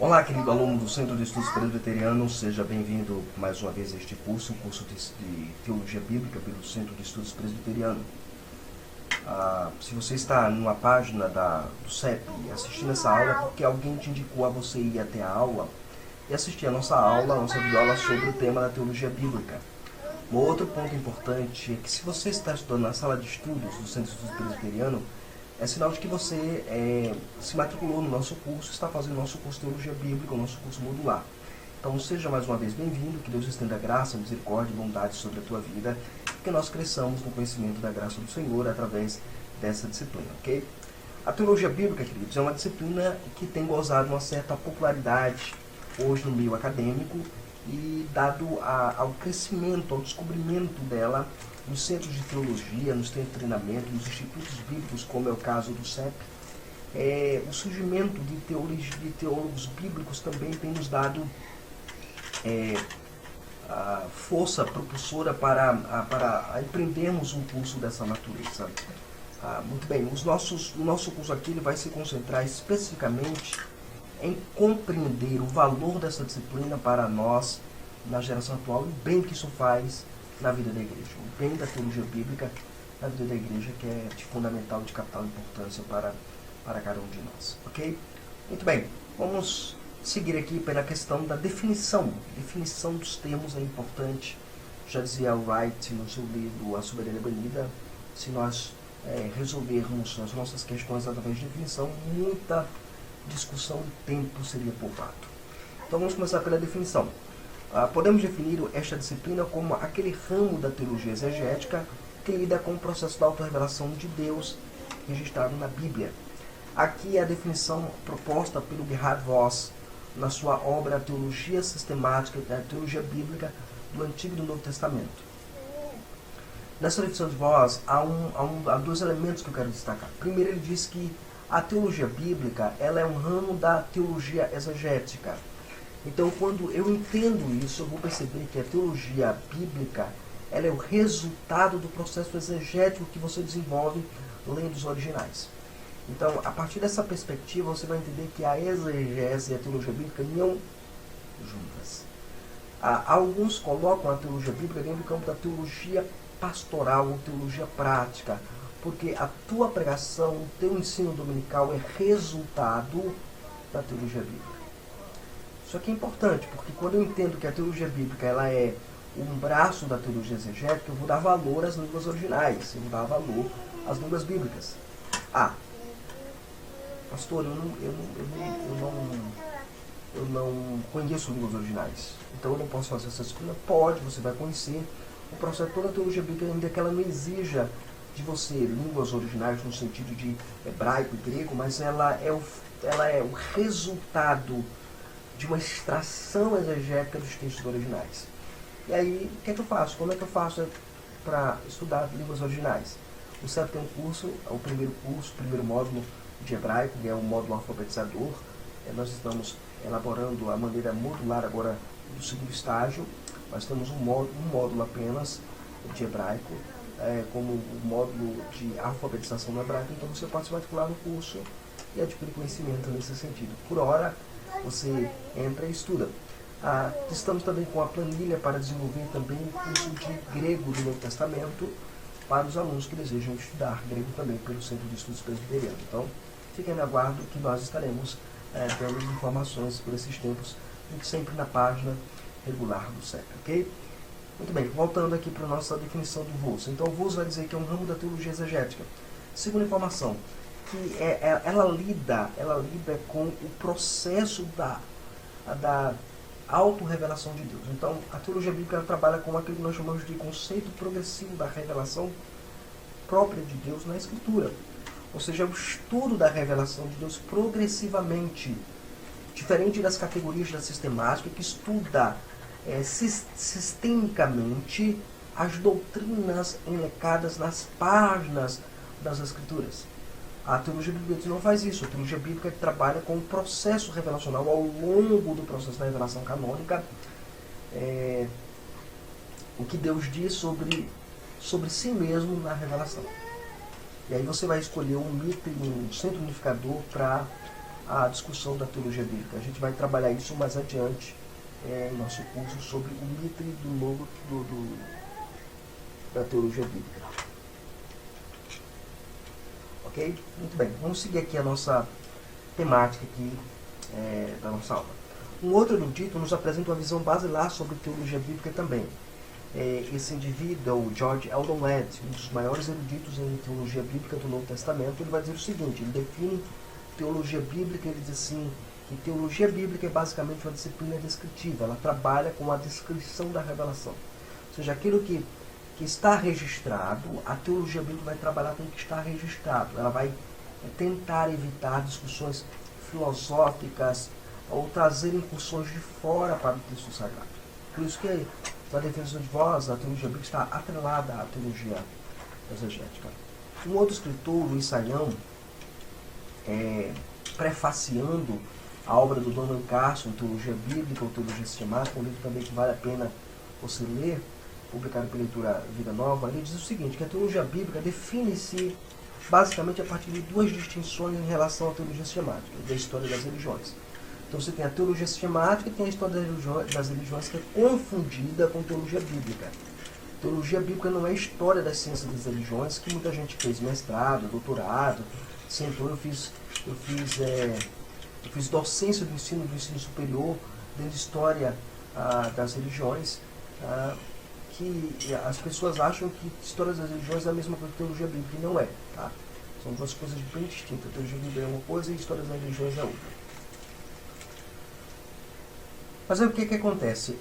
Olá, querido aluno do Centro de Estudos Presbiterianos, seja bem-vindo mais uma vez a este curso, um curso de Teologia Bíblica pelo Centro de Estudos Presbiterianos. Se você está numa página do CEP assistindo essa aula, é porque alguém te indicou a você ir até a aula e assistir a nossa videoaula sobre o tema da Teologia Bíblica. Um outro ponto importante é que se você está estudando na sala de estudos do Centro de Estudos Presbiteriano, é sinal de que você se matriculou no nosso curso, está fazendo o nosso curso de Teologia Bíblica, o nosso curso modular. Então seja mais uma vez bem-vindo, que Deus estenda graça, misericórdia e bondade sobre a tua vida, e que nós cresçamos no conhecimento da graça do Senhor através dessa disciplina, ok? A Teologia Bíblica, queridos, é uma disciplina que tem gozado uma certa popularidade hoje no meio acadêmico e dado ao crescimento, ao descobrimento dela nos centros de teologia, nos centros de treinamento, nos institutos bíblicos, como é o caso do CEP, o surgimento de teólogos bíblicos também tem nos dado a força propulsora para empreendermos um curso dessa natureza. Muito bem, o nosso curso aqui ele vai se concentrar especificamente em compreender o valor dessa disciplina para nós, na geração atual, e o bem que isso faz na vida da igreja, o bem da teologia bíblica na vida da igreja, que é de fundamental, de capital importância para cada um de nós, ok? Muito bem, vamos seguir aqui pela questão da definição. Definição dos termos é importante, já dizia Wright no seu livro A Soberania Banida, se nós resolvermos as nossas questões através de definição, muita discussão e tempo seria poupado. Então vamos começar pela definição. Podemos definir esta disciplina como aquele ramo da teologia exegética que lida com o processo da autorrevelação de Deus registrado na Bíblia. Aqui é a definição proposta pelo Gerhard Voss na sua obra Teologia Sistemática da Teologia Bíblica do Antigo e do Novo Testamento. Nessa definição de Voss há dois elementos que eu quero destacar. Primeiro, ele diz que a teologia bíblica ela é um ramo da teologia exegética. Então, quando eu entendo isso, eu vou perceber que a teologia bíblica ela é o resultado do processo exegético que você desenvolve lendo os originais. Então, a partir dessa perspectiva, você vai entender que a exegese e a teologia bíblica não juntas. Alguns colocam a teologia bíblica dentro do campo da teologia pastoral ou teologia prática, porque a tua pregação, o teu ensino dominical é resultado da teologia bíblica. Isso aqui é importante, porque quando eu entendo que a teologia bíblica ela é um braço da teologia exegética, eu vou dar valor às línguas originais, eu vou dar valor às línguas bíblicas. Pastor, eu não conheço línguas originais, então eu não posso fazer essa disciplina? Pode, você vai conhecer o processo toda a teologia bíblica, ainda que ela não exija de você línguas originais no sentido de hebraico e grego, mas ela é o resultado de uma extração exegética dos textos originais. E aí, o que é que eu faço? Como é que eu faço para estudar línguas originais? O CEP tem um curso, o primeiro módulo de hebraico, que é o módulo alfabetizador. Nós estamos elaborando a maneira modular agora do segundo estágio. Nós temos um módulo apenas de hebraico, como o módulo de alfabetização no hebraico. Então você pode se matricular no curso e adquirir conhecimento nesse sentido. Por hora, você entra e estuda. Estamos também com a planilha para desenvolver também o curso de grego do Novo Testamento para os alunos que desejam estudar grego também pelo Centro de Estudos Presbiterianos. Então, fiquem no aguardo que nós estaremos dando informações por esses tempos, sempre na página regular do CEP, ok? Muito bem, voltando aqui para a nossa definição do Voss. Então, o Voss vai dizer que é um ramo da teologia exegética. Segunda informação, que ela lida com o processo da autorrevelação de Deus. Então, a teologia bíblica ela trabalha com aquilo que nós chamamos de conceito progressivo da revelação própria de Deus na Escritura. Ou seja, o estudo da revelação de Deus progressivamente, diferente das categorias da sistemática, que estuda sistemicamente as doutrinas enlecadas nas páginas das Escrituras. A teologia bíblica não faz isso. A teologia bíblica trabalha com o processo revelacional ao longo do processo da revelação canônica, o que Deus diz sobre si mesmo na revelação. E aí você vai escolher um centro unificador para a discussão da teologia bíblica. A gente vai trabalhar isso mais adiante em nosso curso sobre o mitre do novo da teologia bíblica. Ok? Muito bem, vamos seguir aqui a nossa temática aqui, da nossa aula. Um outro erudito nos apresenta uma visão basilar sobre teologia bíblica também. Esse indivíduo, o George Eldon Ladd, um dos maiores eruditos em teologia bíblica do Novo Testamento, ele vai dizer o seguinte: ele define teologia bíblica, ele diz assim, que teologia bíblica é basicamente uma disciplina descritiva, ela trabalha com a descrição da revelação. Ou seja, aquilo que está registrado, a teologia bíblica vai trabalhar com o que está registrado. Ela vai tentar evitar discussões filosóficas ou trazer incursões de fora para o texto sagrado. Por isso que na definição de voz, a teologia bíblica está atrelada à teologia exegética. Um outro escritor, Luiz Saião, prefaciando a obra do Donald Carson, Teologia Bíblica ou Teologia Sistemática, um livro também que vale a pena você ler, publicado pela Editora Vida Nova, ele diz o seguinte, que a teologia bíblica define-se basicamente a partir de duas distinções em relação à teologia sistemática, da história das religiões. Então você tem a teologia sistemática e tem a história das religiões que é confundida com teologia bíblica. Teologia bíblica não é a história das ciências das religiões, que muita gente fez mestrado, doutorado, sentou, eu fiz docência do ensino superior, dentro de história das religiões, que as pessoas acham que história das religiões é a mesma coisa que teologia bíblica, e não é. Tá? São duas coisas bem distintas. A teologia bíblica é uma coisa e a história das religiões é outra. Mas aí o que acontece?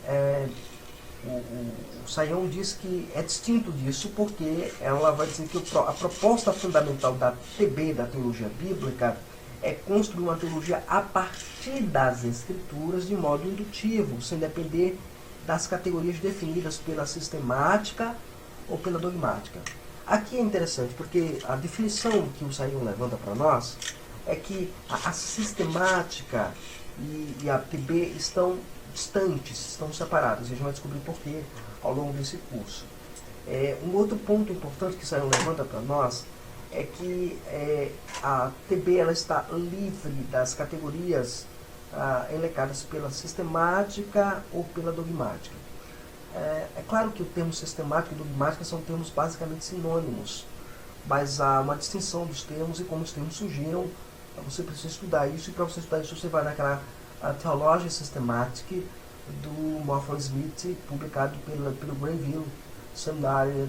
O Saião diz que é distinto disso porque ela vai dizer que a proposta fundamental da TB, da teologia bíblica, é construir uma teologia a partir das escrituras de modo indutivo, sem depender das categorias definidas pela sistemática ou pela dogmática. Aqui é interessante porque a definição que o Saião levanta para nós é que a sistemática e a TB estão distantes, estão separadas. A gente vai descobrir por quê ao longo desse curso. Um outro ponto importante que Saião levanta para nós é que a TB ela está livre das categorias elencadas pela sistemática ou pela dogmática. É claro que o termo sistemática e dogmática são termos basicamente sinônimos, mas há uma distinção dos termos e como os termos surgiram. Você precisa estudar isso, e para você estudar isso você vai naquela Theology Systematic do Morton Smith, publicado pelo Granville Seminary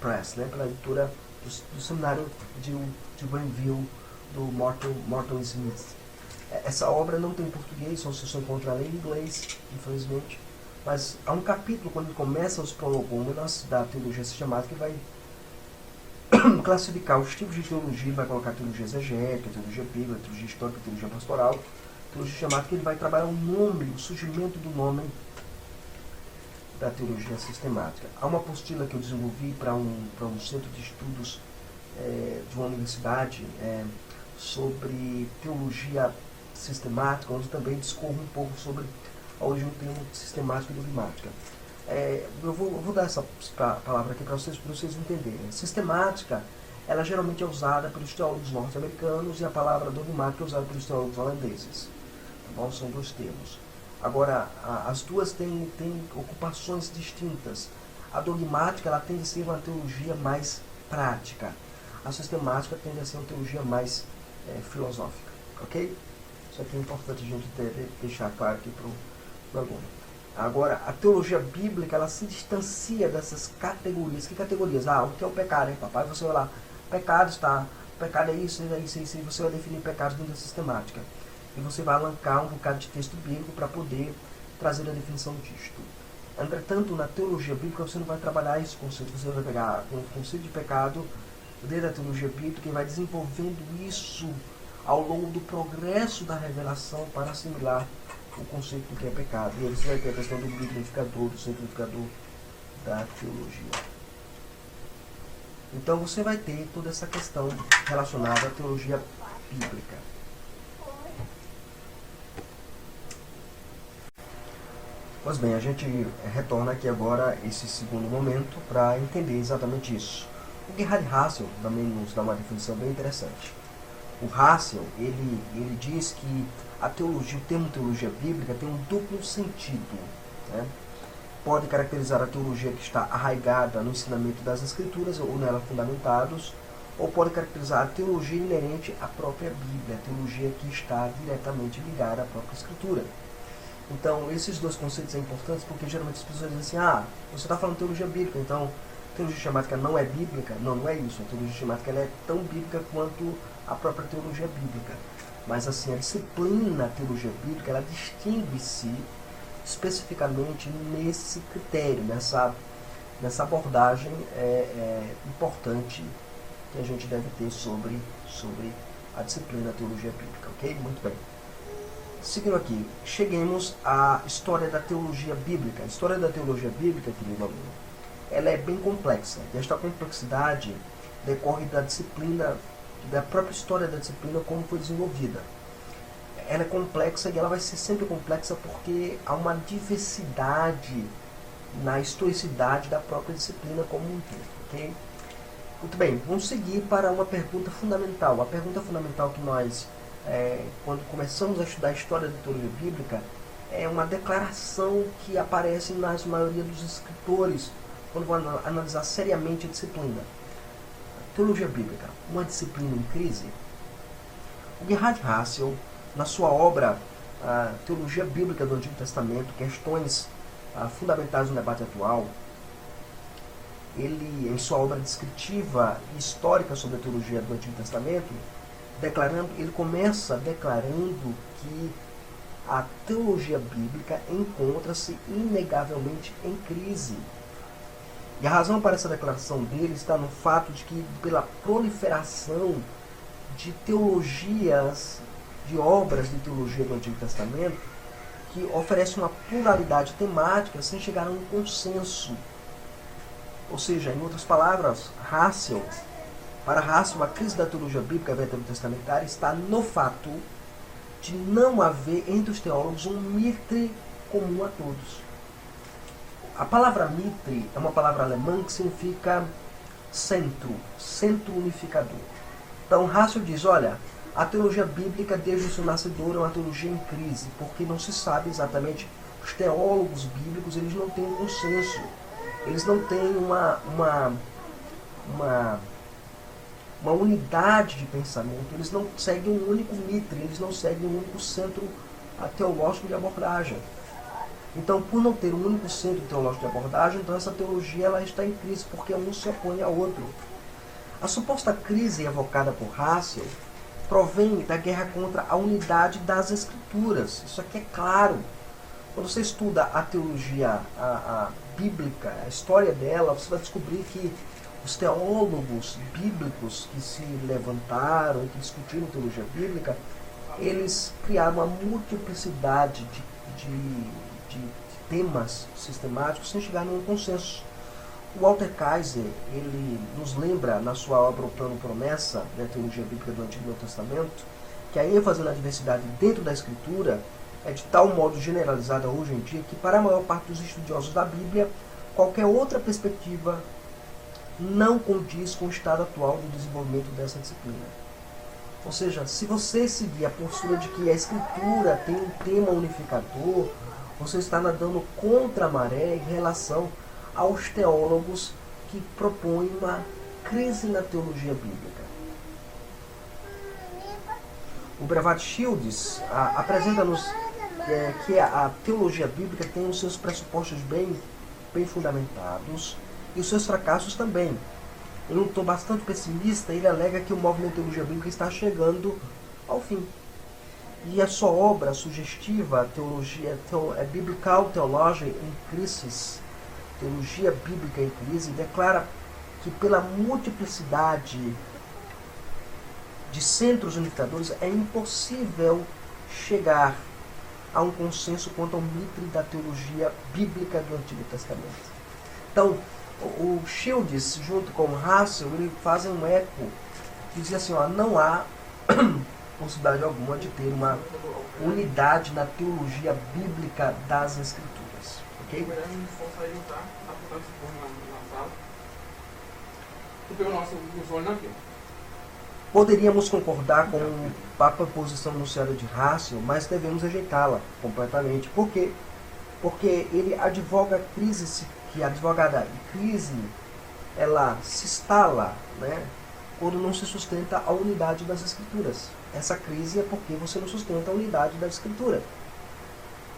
Press, né, pela editora do seminário de Granville, do Morton Smith. Essa obra não tem em português, só se você encontra ela em inglês, infelizmente, mas há um capítulo quando ele começa os prolegômenos da teologia sistemática que vai classificar os tipos de teologia, vai colocar teologia exegética, teologia bíblica, teologia histórica, teologia pastoral, teologia sistemática. Ele vai trabalhar o surgimento do nome da teologia sistemática. Há uma apostila que eu desenvolvi para um centro de estudos de uma universidade sobre teologia sistemática, onde também discorro um pouco sobre a origem do termo sistemática e dogmática. Eu vou dar essa palavra aqui para vocês entenderem. Sistemática, ela geralmente é usada pelos teólogos norte-americanos e a palavra dogmática é usada pelos teólogos holandeses. Tá bom? São dois termos. Agora, as duas têm ocupações distintas. A dogmática ela tende a ser uma teologia mais prática. A sistemática tende a ser uma teologia mais filosófica. Ok? Isso aqui é importante a gente deixar claro aqui para o aluno. Agora, a teologia bíblica, ela se distancia dessas categorias. Que categorias? O que é o pecado, hein, papai? Você vai lá, pecado é isso, e você vai definir pecados dentro da sistemática. E você vai alancar um bocado de texto bíblico para poder trazer a definição disto. Entretanto, na teologia bíblica, você não vai trabalhar esse conceito. Você vai pegar o conceito de pecado dentro da teologia bíblica e vai desenvolvendo isso ao longo do progresso da revelação para assimilar o conceito do que é pecado. E aí você vai ter a questão do significador, do simplificador da teologia. Então você vai ter toda essa questão relacionada à teologia bíblica. Pois bem, a gente retorna aqui agora esse segundo momento para entender exatamente isso. O Gerhard Hassel também nos dá uma definição bem interessante. O Hassel, ele diz que a teologia, o termo teologia bíblica tem um duplo sentido, né? Pode caracterizar a teologia que está arraigada no ensinamento das Escrituras ou nela fundamentados, ou pode caracterizar a teologia inerente à própria Bíblia, a teologia que está diretamente ligada à própria Escritura. Então, esses dois conceitos são importantes porque geralmente as pessoas dizem assim, você está falando teologia bíblica, então teologia sistemática não é bíblica? Não, não é isso. A teologia sistemática ela é tão bíblica quanto a própria teologia bíblica. Mas assim, a disciplina teologia bíblica, ela distingue-se especificamente nesse critério, nessa abordagem importante que a gente deve ter sobre a disciplina teologia bíblica, ok? Muito bem. Seguindo aqui, cheguemos à história da teologia bíblica. A história da teologia bíblica, querido aluno, ela é bem complexa. E esta complexidade decorre da disciplina, da própria história da disciplina, como foi desenvolvida. Ela é complexa e ela vai ser sempre complexa porque há uma diversidade na historicidade da própria disciplina como um todo, ok? Muito bem, vamos seguir para uma pergunta fundamental. A pergunta fundamental que nós, quando começamos a estudar a história da teologia bíblica, é uma declaração que aparece nas maioria dos escritores quando vão analisar seriamente a disciplina. Teologia bíblica, uma disciplina em crise? O Gerhard Hassel, na sua obra Teologia Bíblica do Antigo Testamento, questões fundamentais no debate atual, ele, em sua obra descritiva e histórica sobre a teologia do Antigo Testamento, ele começa declarando que a teologia bíblica encontra-se inegavelmente em crise. E a razão para essa declaração dele está no fato de que, pela proliferação de teologias, de obras de teologia do Antigo Testamento, que oferece uma pluralidade temática sem chegar a um consenso. Ou seja, em outras palavras, para Hassel, a crise da teologia bíblica veterotestamentária está no fato de não haver entre os teólogos um mitre comum a todos. A palavra mitre é uma palavra alemã que significa centro unificador. Então Hassel diz, olha, a teologia bíblica desde o seu nascedor é uma teologia em crise, porque não se sabe exatamente, os teólogos bíblicos eles não têm um consenso, eles não têm uma unidade de pensamento, eles não seguem um único mitre, eles não seguem um único centro teológico de abordagem. Então, por não ter um único centro teológico de abordagem, então essa teologia ela está em crise, porque um se opõe ao outro. A suposta crise evocada por Hassel provém da guerra contra a unidade das Escrituras. Isso aqui é claro. Quando você estuda a teologia bíblica, a história dela, você vai descobrir que os teólogos bíblicos que se levantaram, que discutiram teologia bíblica, eles criaram uma multiplicidade de temas sistemáticos sem chegar a nenhum consenso. O Walter Kaiser, ele nos lembra na sua obra O Plano Promessa, da teologia bíblica do Antigo e Novo Testamento, que a ênfase na diversidade dentro da Escritura é de tal modo generalizada hoje em dia que, para a maior parte dos estudiosos da Bíblia, qualquer outra perspectiva não condiz com o estado atual do desenvolvimento dessa disciplina. Ou seja, se você seguir a postura de que a Escritura tem um tema unificador, você está nadando contra a maré em relação aos teólogos que propõem uma crise na teologia bíblica. O Brevard Shields apresenta-nos que a teologia bíblica tem os seus pressupostos bem fundamentados e os seus fracassos também. Em um tom bastante pessimista, ele alega que o movimento de teologia bíblica está chegando ao fim. E a sua obra sugestiva, Biblical Theology in Crisis, Teologia Bíblica em Crise, declara que pela multiplicidade de centros unificadores é impossível chegar a um consenso quanto ao mitre da teologia bíblica do Antigo Testamento. Então, o Shields, junto com o Hassel, ele fazem um eco que diz assim, não há possibilidade alguma de ter uma unidade na teologia bíblica das Escrituras. Ok? Tu pegou o nosso usuário aqui. Poderíamos concordar com a proposição enunciada de Ratzinger, mas devemos rejeitá-la completamente. Por quê? Porque ele advoga que a advogada crise ela se instala, né, quando não se sustenta a unidade das escrituras. Essa crise é porque você não sustenta a unidade da escritura.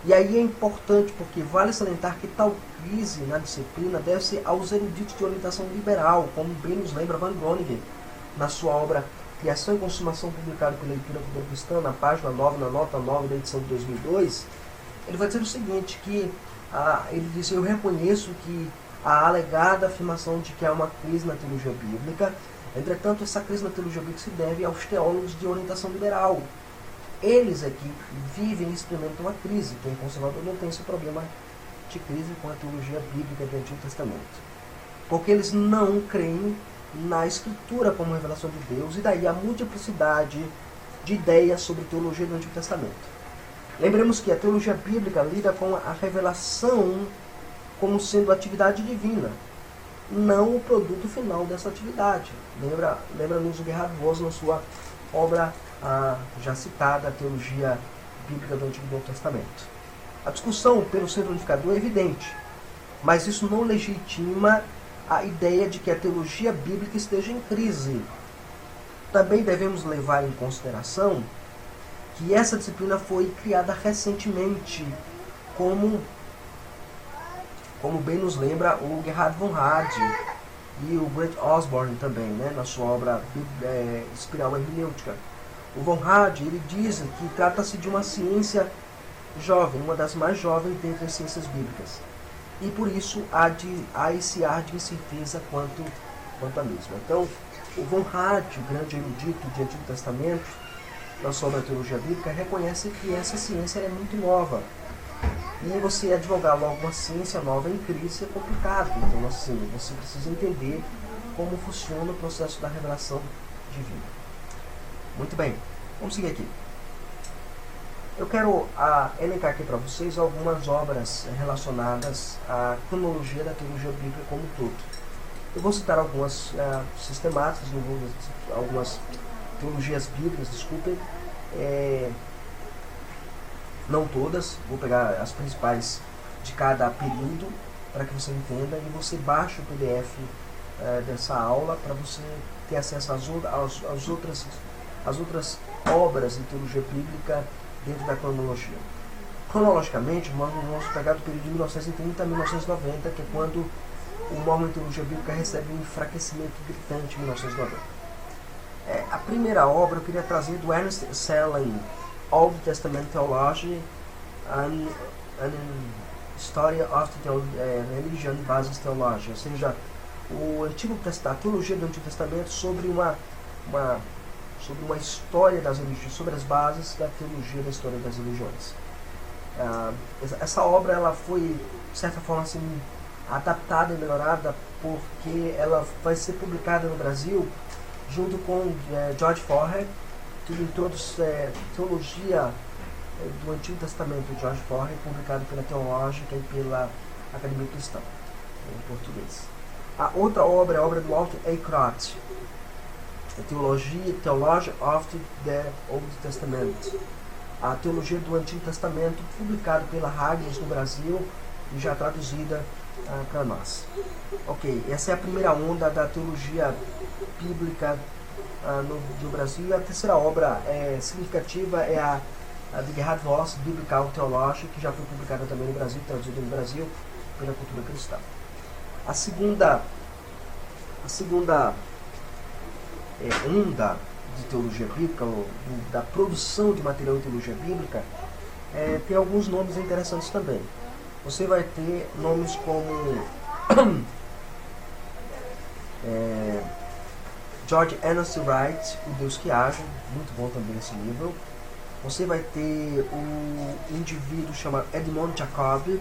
E aí é importante, porque vale salientar que tal crise na disciplina deve-se aos eruditos de orientação liberal, como bem nos lembra Van Groningen, na sua obra Criação e Consumação, publicada pela Leitura Cristã, na página 9, na nota 9 da edição de 2002, ele vai dizer o seguinte, que ele diz: eu reconheço que a alegada afirmação de que há uma crise na teologia bíblica, entretanto, essa crise na teologia bíblica se deve aos teólogos de orientação liberal. Eles é que vivem e experimentam a crise. Quem é conservador não tem esse problema de crise com a teologia bíblica do Antigo Testamento. Porque eles não creem na Escritura como revelação de Deus, e daí a multiplicidade de ideias sobre teologia do Antigo Testamento. Lembremos que a teologia bíblica lida com a revelação como sendo atividade divina, não o produto final dessa atividade. Lembra-nos o Gerhard Voss na sua obra já citada, a Teologia Bíblica do Antigo e Novo Testamento. A discussão pelo centro unificador é evidente, mas isso não legitima a ideia de que a teologia bíblica esteja em crise. Também devemos levar em consideração que essa disciplina foi criada recentemente, como bem nos lembra o Gerhard von Rad e o Grant Osborne também, né, na sua obra Espiral Hermenêutica. O von Rad, ele diz que trata-se de uma ciência jovem, uma das mais jovens dentre as ciências bíblicas. E por isso há esse ar de incerteza quanto a mesma. Então, o von Rad, o grande erudito de Antigo Testamento, na sua obra Teologia Bíblica, reconhece que essa ciência é muito nova. E você advogar logo uma ciência nova em crise é complicado. Então, assim, você precisa entender como funciona o processo da revelação divina. Muito bem, vamos seguir aqui. Eu quero elencar aqui para vocês algumas obras relacionadas à cronologia da teologia bíblica como um todo. Eu vou citar algumas sistemáticas, algumas teologias bíblicas, desculpem, não todas, vou pegar as principais de cada período para que você entenda, e você baixa o PDF dessa aula para você ter acesso às outras obras de teologia bíblica dentro da cronologia. Cronologicamente, vamos pegar do período de 1930 a 1990, que é quando o Mormon em Teologia Bíblica recebe um enfraquecimento gritante em 1990. A primeira obra eu queria trazer do Ernest Selling, Old Testament Theology and Story of the Religion Basis Theology, ou seja, a teologia do Antigo Testamento sobre uma história das religiões, sobre as bases da teologia da história das religiões. Essa obra ela foi, de certa forma, assim, adaptada e melhorada, porque ela vai ser publicada no Brasil junto com George Forher, que introduz teologia do Antigo Testamento de George Forher, publicado pela Teológica e pela Academia Cristã, em português. A outra obra é a obra do Walter A. Crott, Theology of the Old Testament, a teologia do Antigo Testamento, publicado pela Hagios no Brasil e já traduzida para nós. Ok, essa é a primeira onda da teologia bíblica no Brasil. E a terceira obra significativa é a de Gerhard Voss, Biblical Theology, que já foi publicada também no Brasil, traduzida no Brasil pela Cultura Cristã. A segunda onda de teologia bíblica, da produção de material de teologia bíblica, tem alguns nomes interessantes também. Você vai ter nomes como George Ernest Wright, O Deus que Age, muito bom também esse livro. Você vai ter um indivíduo chamado Edmond Jacob,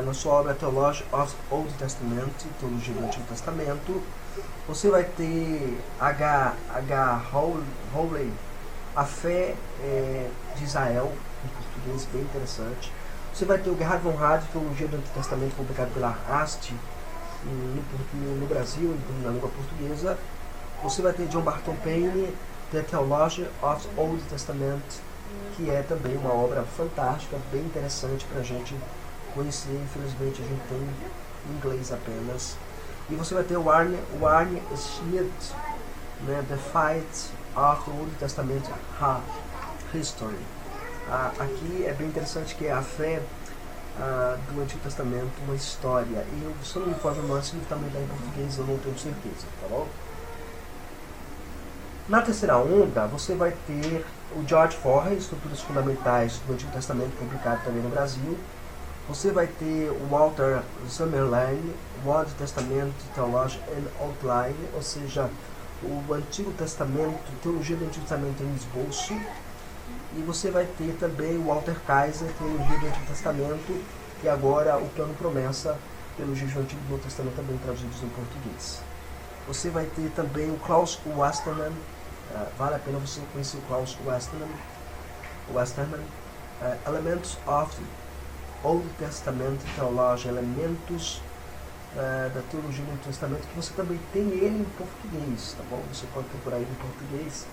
na sua obra Theology of Old Testament, Teologia do Antigo Testamento. Você vai ter H. Howley, A Fé de Israel, em português, bem interessante. Você vai ter o Gerhard von Rad, Teologia do Antigo Testamento, publicado pela Haste no Brasil, na língua portuguesa. Você vai ter John Barton Payne, The Theology of the Old Testament, que é também uma obra fantástica, bem interessante para a gente conhecer. Infelizmente a gente tem em inglês apenas. E você vai ter o Arne Schmidt, né, The Fight of the Old Testament History. Aqui é bem interessante, que é a fé do Antigo Testamento, uma história. E se eu não me informo mal, esse livro também está em português, eu não tenho certeza, tá bom? Na terceira onda, você vai ter o George Forrest, Estruturas Fundamentais do Antigo Testamento, publicado também no Brasil. Você vai ter o Walter Summerlin, Old Testament Theology and Outline, ou seja, o Antigo Testamento, Teologia do Antigo Testamento em esboço. E você vai ter também o Walter Kaiser, Teologia do Antigo Testamento, e agora o Plano Promessa, Teologia do Antigo e Novo Testamento, também traduzidos em português. Você vai ter também o Klaus Westermann, vale a pena você conhecer o Klaus Westermann, Elements of Old Testament Theology, elementos da teologia do Antigo Testamento, que você também tem ele em português, tá bom? Você pode procurar ele em português,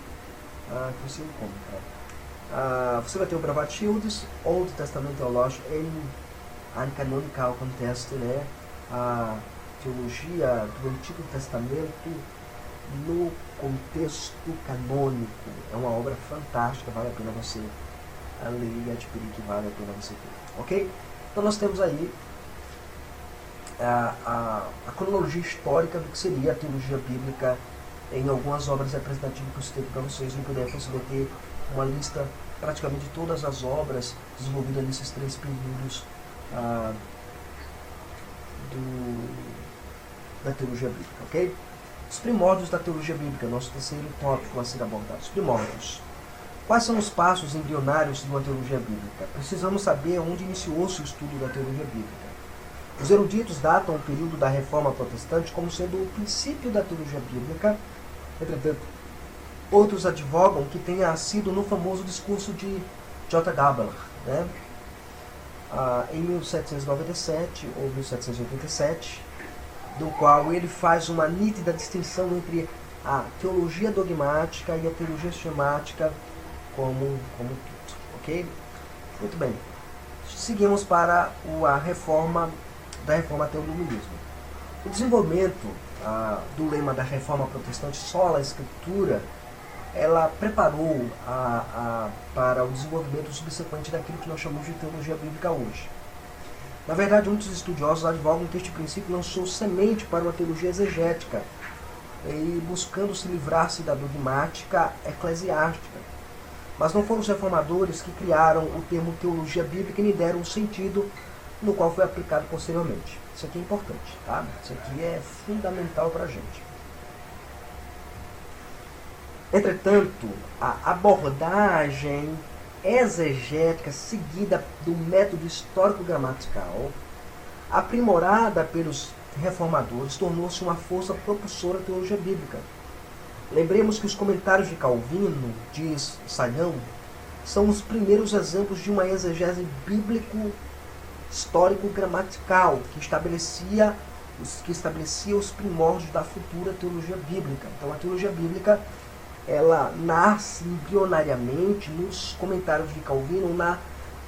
que você encontra. Você vai ter o Bravatt Shields, Old Testament Theology and Canonical Context, né? A teologia do Antigo Testamento no contexto canônico. É uma obra fantástica, vale a pena você ler e adquirir, que vale a pena você ter. Ok? Então nós temos aí a cronologia histórica do que seria a teologia bíblica em algumas obras representativas que eu citei para vocês. No PDF você vai ter uma lista praticamente de todas as obras desenvolvidas nesses 3 períodos da teologia bíblica, ok? Os primórdios da teologia bíblica, nosso terceiro tópico a ser abordado. Os primórdios. Quais são os passos embrionários de uma teologia bíblica? Precisamos saber onde iniciou-se o estudo da teologia bíblica. Os eruditos datam o período da Reforma Protestante como sendo o princípio da teologia bíblica. Entretanto, outros advogam que tenha sido no famoso discurso de J. Gabler, né? Em 1797 ou 1787, do qual ele faz uma nítida distinção entre a teologia dogmática e a teologia sistemática como tudo, ok? Muito bem. Seguimos para a reforma até o iluminismo. O desenvolvimento do lema da Reforma Protestante, sola Escritura, ela preparou para o desenvolvimento subsequente daquilo que nós chamamos de teologia bíblica hoje. Na verdade, muitos estudiosos advogam que este princípio lançou semente para uma teologia exegética, e buscando se livrar-se da dogmática eclesiástica. Mas não foram os reformadores que criaram o termo teologia bíblica e lhe deram um sentido no qual foi aplicado posteriormente. Isso aqui é importante, tá? Isso aqui é fundamental para a gente. Entretanto, a abordagem exegética seguida do método histórico-gramatical, aprimorada pelos reformadores, tornou-se uma força propulsora da teologia bíblica. Lembremos que os comentários de Calvino, diz Sayão, são os primeiros exemplos de uma exegese bíblico-histórico-gramatical que estabelecia os primórdios da futura teologia bíblica. Então a teologia bíblica, ela nasce embrionariamente nos comentários de Calvino, na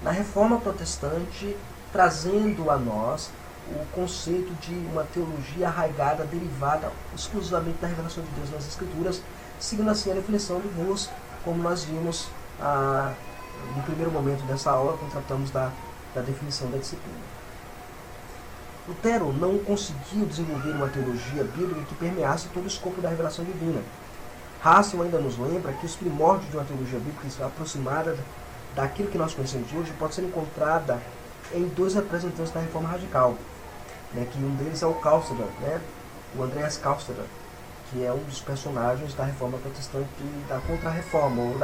Reforma Protestante, trazendo a nós o conceito de uma teologia arraigada, derivada exclusivamente da revelação de Deus nas Escrituras, seguindo assim a definição de Vos, como nós vimos no primeiro momento dessa aula, quando tratamos da definição da disciplina. Lutero não conseguiu desenvolver uma teologia bíblica que permeasse todo o escopo da revelação divina. Russell ainda nos lembra que os primórdios de uma teologia bíblica aproximada daquilo que nós conhecemos hoje pode ser encontrada em 2 representantes da Reforma Radical, né, que um deles é o Calceder, né, o Andreas Calceder, que é um dos personagens da Reforma Protestante e da Contra-Reforma, ou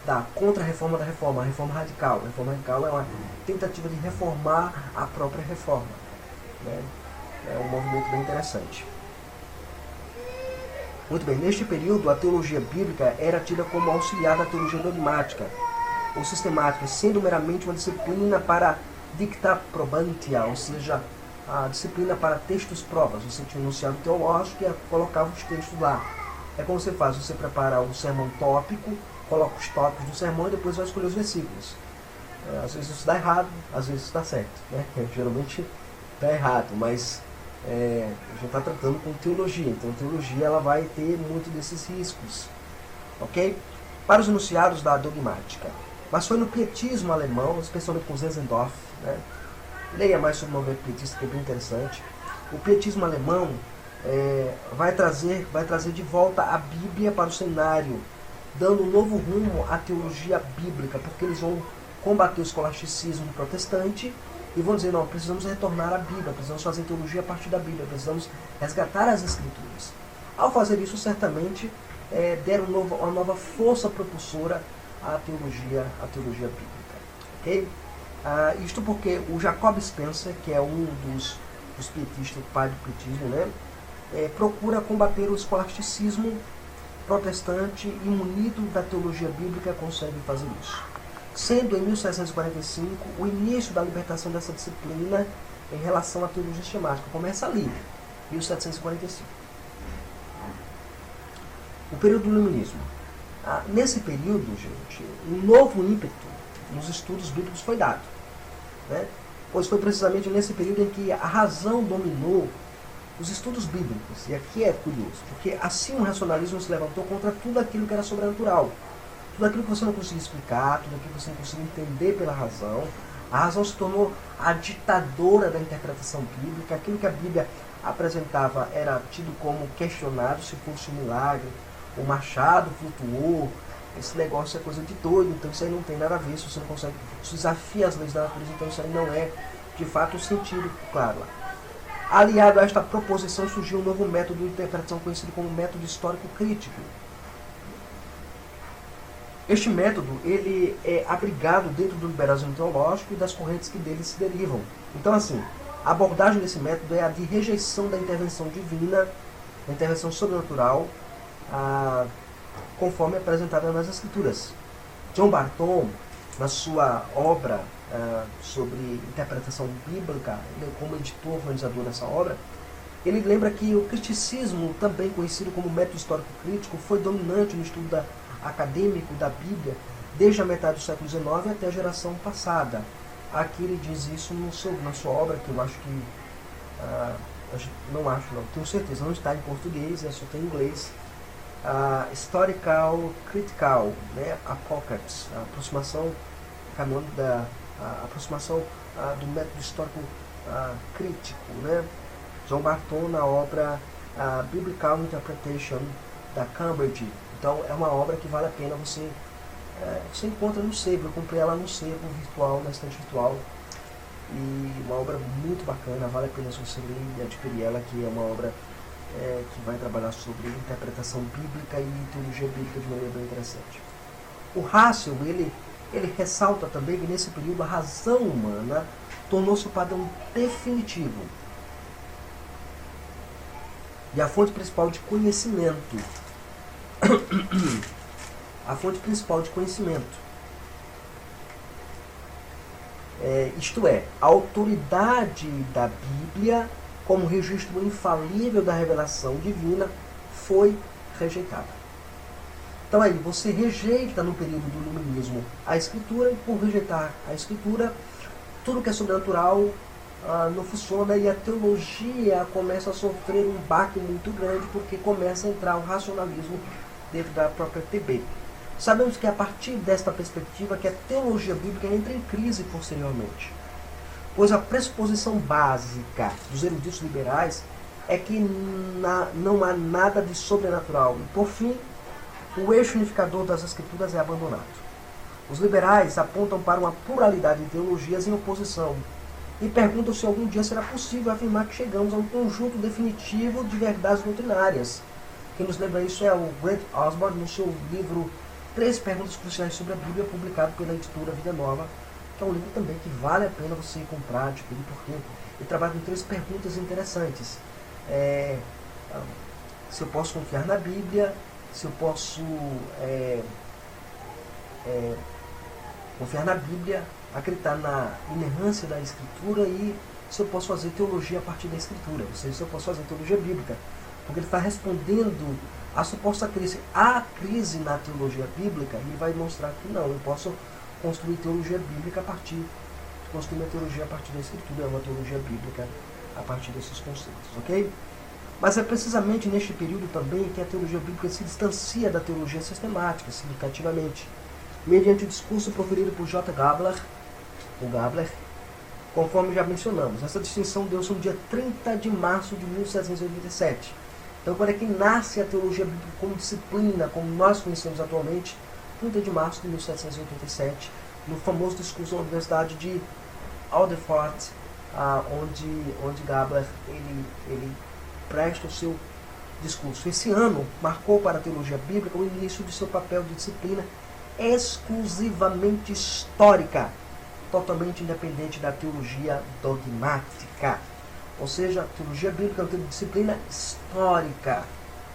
da Contra-Reforma da Reforma, a Reforma Radical. A Reforma Radical é uma tentativa de reformar a própria Reforma, né? É um movimento bem interessante. Muito bem, neste período a teologia bíblica era tida como auxiliar da teologia dogmática ou sistemática, sendo meramente uma disciplina para dicta probantia, ou seja, a disciplina para textos provas. Você tinha um enunciado teológico e colocava os textos lá. É como você faz, você prepara um sermão tópico, coloca os tópicos do sermão e depois vai escolher os versículos. Às vezes isso dá errado, às vezes isso dá certo. Né? Geralmente dá errado, mas a gente está tratando com teologia, então a teologia ela vai ter muito desses riscos. Ok? Para os enunciados da dogmática. Mas foi no pietismo alemão, especialmente com Zinzendorf, né? Leia mais sobre o movimento pietista, que é bem interessante. O pietismo alemão vai trazer de volta a Bíblia para o cenário, dando um novo rumo à teologia bíblica, porque eles vão combater o escolasticismo protestante e vão dizer, não, precisamos retornar à Bíblia, precisamos fazer teologia a partir da Bíblia, precisamos resgatar as Escrituras. Ao fazer isso, certamente deram uma nova força propulsora à teologia bíblica. Okay? Isto porque o Jacob Spencer, que é um dos pietistas, o pai do pietismo, né, procura combater o escolasticismo protestante e, munido da teologia bíblica, consegue fazer isso. Sendo em 1745 o início da libertação dessa disciplina em relação à teologia sistemática. Começa ali, 1745. O período do iluminismo. Nesse período, gente, um novo ímpeto nos estudos bíblicos foi dado. Né? Pois foi precisamente nesse período em que a razão dominou os estudos bíblicos. E aqui é curioso, porque assim o racionalismo se levantou contra tudo aquilo que era sobrenatural. Tudo aquilo que você não conseguia explicar, tudo aquilo que você não conseguia entender pela razão. A razão se tornou a ditadora da interpretação bíblica. Aquilo que a Bíblia apresentava era tido como questionado se fosse um milagre. O machado flutuou. Esse negócio é coisa de doido, então isso aí não tem nada a ver. Se você não consegue, isso desafia as leis da natureza, então isso aí não é de fato o sentido claro lá. Aliado a esta proposição surgiu um novo método de interpretação conhecido como método histórico crítico. Este método ele é abrigado dentro do liberalismo teológico e das correntes que dele se derivam. Então, assim, a abordagem desse método é a de rejeição da intervenção divina, da intervenção sobrenatural, conforme apresentada nas Escrituras. John Barton, na sua obra sobre interpretação bíblica, como editor organizador dessa obra, ele lembra que o criticismo, também conhecido como método histórico crítico, foi dominante no estudo acadêmico da Bíblia desde a metade do século XIX até a geração passada. Aqui ele diz isso na sua obra, que eu acho que não tenho certeza, não está em português, só tem em inglês. Historical Critical, né, Apocalypse, a aproximação canônica do método histórico crítico, né? John Barton na obra Biblical Interpretation da Cambridge. Então é uma obra que vale a pena você encontra no sebo. Eu comprei ela no sebo virtual, na estante virtual, e uma obra muito bacana, vale a pena você ler e adquirir ela, que é uma obra que vai trabalhar sobre interpretação bíblica e teologia bíblica de maneira bem interessante. O Russell, ele ressalta também que nesse período a razão humana tornou-se o padrão definitivo e a fonte principal de conhecimento. A fonte principal de conhecimento. Isto é, a autoridade da Bíblia como registro infalível da revelação divina foi rejeitada. Então aí, você rejeita no período do iluminismo a Escritura, e por rejeitar a Escritura, tudo que é sobrenatural não funciona, e a teologia começa a sofrer um baque muito grande, porque começa a entrar o racionalismo dentro da própria TB. Sabemos que é a partir desta perspectiva que a teologia bíblica entra em crise posteriormente, pois a pressuposição básica dos eruditos liberais é que não há nada de sobrenatural, e por fim, o eixo unificador das Escrituras é abandonado. Os liberais apontam para uma pluralidade de teologias em oposição e perguntam se algum dia será possível afirmar que chegamos a um conjunto definitivo de verdades doutrinárias. Quem nos lembra isso é o Grant Osborne, no seu livro 13 Perguntas Cruciais sobre a Bíblia, publicado pela editora Vida Nova, que é um livro também que vale a pena você comprar, adquirir, porque ele trabalha com 3 perguntas interessantes. Se eu posso confiar na Bíblia, se eu posso confiar na Bíblia, acreditar na inerrância da Escritura e se eu posso fazer teologia a partir da Escritura, ou seja, se eu posso fazer teologia bíblica, porque ele está respondendo à suposta crise. Há crise na teologia bíblica, e ele vai mostrar que não, eu posso construir teologia bíblica construir uma teologia a partir da Escritura, uma teologia bíblica a partir desses conceitos, ok? Mas é precisamente neste período também que a teologia bíblica se distancia da teologia sistemática, significativamente, mediante o discurso proferido por J. Gabler, conforme já mencionamos. Essa distinção deu-se no dia 30 de março de 1787. Então, quando é que nasce a teologia bíblica como disciplina, como nós conhecemos atualmente, 30 de março de 1787, no famoso discurso na Universidade de Alderfort, onde Gabler ele presta o seu discurso. Esse ano marcou para a teologia bíblica o início de seu papel de disciplina exclusivamente histórica, totalmente independente da teologia dogmática. Ou seja, a teologia bíblica é uma disciplina histórica,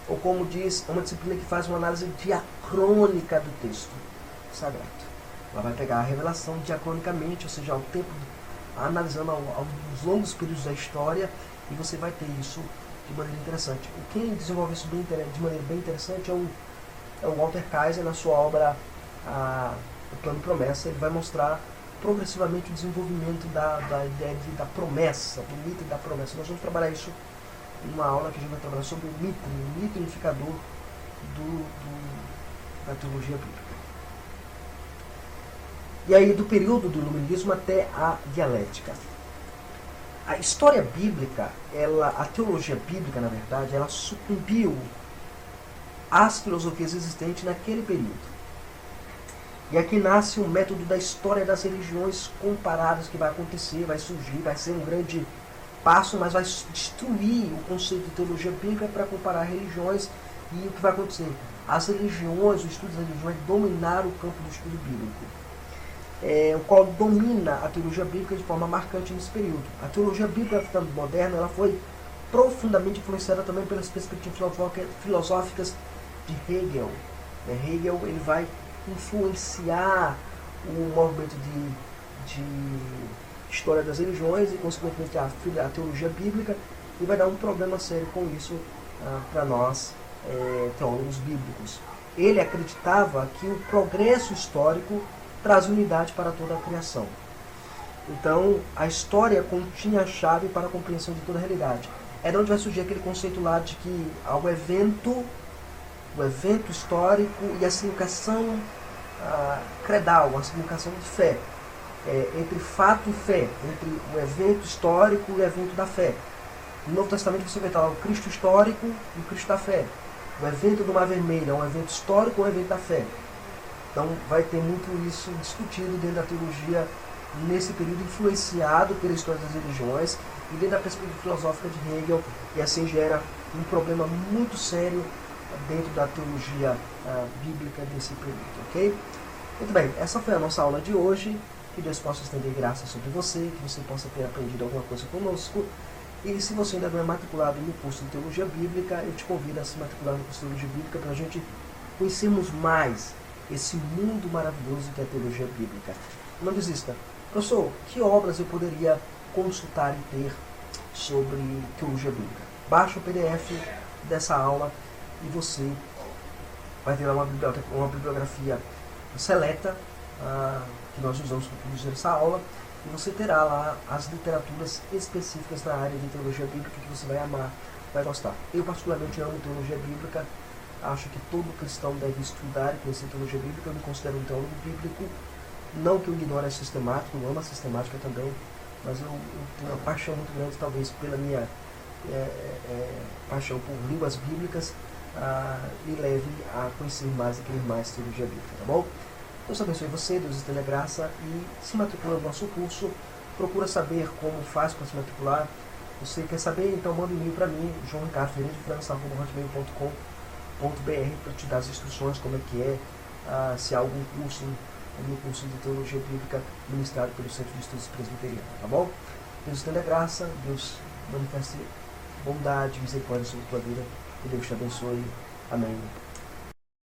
ou como diz, é uma disciplina que faz uma análise diacrônica do texto sagrado. Ela vai pegar a revelação diacronicamente, ou seja, ao tempo, analisando aos longos períodos da história, e você vai ter isso de maneira interessante. Quem desenvolve isso de maneira bem interessante é o Walter Kaiser, na sua obra O Plano de Promessa. Ele vai mostrar progressivamente o desenvolvimento da ideia da promessa, do mito da promessa. Nós vamos trabalhar isso em uma aula que a gente vai trabalhar sobre o mito unificador da teologia bíblica. E aí, do período do iluminismo até a dialética. A história bíblica, a teologia bíblica, na verdade, ela sucumbiu às filosofias existentes naquele período. E aqui nasce um método da história das religiões comparadas que vai acontecer, vai surgir, vai ser um grande passo, mas vai destruir o conceito de teologia bíblica para comparar religiões. E o que vai acontecer? As religiões, o estudo das religiões, dominaram o campo do estudo bíblico, o qual domina a teologia bíblica de forma marcante nesse período. A teologia bíblica moderna ela foi profundamente influenciada também pelas perspectivas filosóficas de Hegel. Hegel ele vai influenciar o movimento de história das religiões e, consequentemente, a teologia bíblica, e vai dar um problema sério com isso para nós, teólogos bíblicos. Ele acreditava que o progresso histórico traz unidade para toda a criação. Então, a história continha a chave para a compreensão de toda a realidade. É de onde vai surgir aquele conceito lá de que o evento histórico e a significação credal, a significação de fé, entre fato e fé, entre o evento histórico e o evento da fé. No Novo Testamento você vai estar lá o Cristo histórico e o Cristo da fé. O evento do Mar Vermelho é um evento histórico ou um evento da fé. Então vai ter muito isso discutido dentro da teologia nesse período, influenciado pela história das religiões e dentro da perspectiva filosófica de Hegel, e assim gera um problema muito sério dentro da teologia bíblica desse período, ok? Muito bem, essa foi a nossa aula de hoje. Que Deus possa estender graça sobre você, que você possa ter aprendido alguma coisa conosco. E se você ainda não é matriculado no curso de Teologia Bíblica, eu te convido a se matricular no curso de Teologia Bíblica para a gente conhecermos mais esse mundo maravilhoso que é a Teologia Bíblica. Não desista. Professor, que obras eu poderia consultar e ter sobre Teologia Bíblica? Baixa o PDF dessa aula e você vai ter lá uma bibliografia seleta que nós usamos para produzir essa aula, e você terá lá as literaturas específicas da área de teologia bíblica que você vai amar, vai gostar. Eu particularmente amo teologia bíblica, acho que todo cristão deve estudar e conhecer teologia bíblica. Eu me considero um teólogo bíblico, não que eu ignore a sistemática, eu amo a sistemática também, mas eu tenho uma paixão muito grande, talvez pela minha paixão por línguas bíblicas, me leve a conhecer mais e querer mais teologia bíblica, tá bom? Deus abençoe você, Deus esteja graça, e se matricula no nosso curso. Procura saber como faz para se matricular. Você quer saber? Então manda um e-mail para mim, joaoRicardo@hotmail.com.br, para te dar as instruções, como é que se há algum curso, curso de Teologia Bíblica ministrado pelo Centro de Estudos Presbiteriano, tá bom? Deus esteja graça, Deus manifeste bondade, misericórdia sobre a tua vida, e Deus te abençoe. Amém.